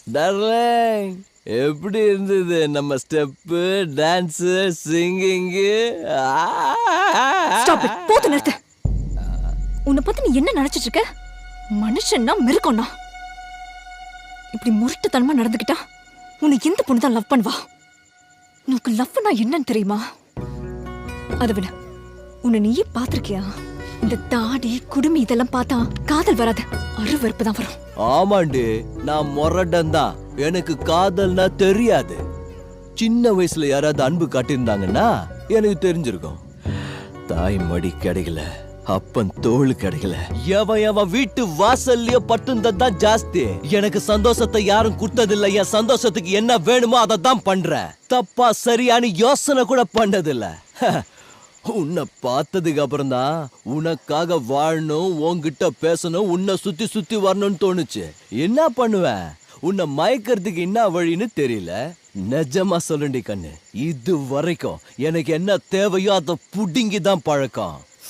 Darling, எப்படி இருந்தது நம்ம step, dance, singing? Stop it. போது நிறுத்து. உன்னை பத்தி நீ என்ன நினைச்சிட்டு இருக்க? மனுஷன்னா மிருகம்னா. இப்படி முரட்டுத்தனமா நடந்துக்கிட்டா உன்னை எந்த பொண்ணு தான் லவ் பண்ணுவா? உனக்கு லவ்னா என்னன்னு தெரியுமா? அதை விட உன்னை நீயே பாத்திருக்கியா? இந்த தாடி குடுமி இதெல்லாம் பார்த்தா காதல் வராது, அருவருப்பு தான் வரும். ஆமாண்டி, நான் முரடன் தான். எனக்கு காதல்னா தெரியாது. சின்ன வயசுல யாராவது அன்பு காட்டியிருந்தாங்கன்னா எனக்கு தெரிஞ்சிருக்கும். தாய் மடி கிடைக்கல, அப்பன் தோள் கிடைக்கல, எவன் வீட்டு வாசல்லயோ பட்டுந்ததான் ஜாஸ்தி. எனக்கு சந்தோஷத்தை யாரும் கொடுத்ததில்ல. என் சந்தோஷத்துக்கு என்ன வேணுமோ அதை தான் பண்றேன். தப்பா சரியானு யோசனை கூட பண்ணதில்ல. உன்னை பார்த்ததுக்கு அப்புறம் தான் உனக்காக வாழணும், உன்கிட்ட பேசணும், உன்னை சுத்தி சுத்தி வரணும்னு தோணுச்சு. என்ன பண்ணுவேன்? உன்னை மயக்கிறதுக்கு என்ன வழின்னு தெரியல. நிஜமா சொல்லுண்டி கண்ணு, இது வரைக்கும் எனக்கு என்ன தேவையோ அதை புடுங்கி தான் பழக்கம்.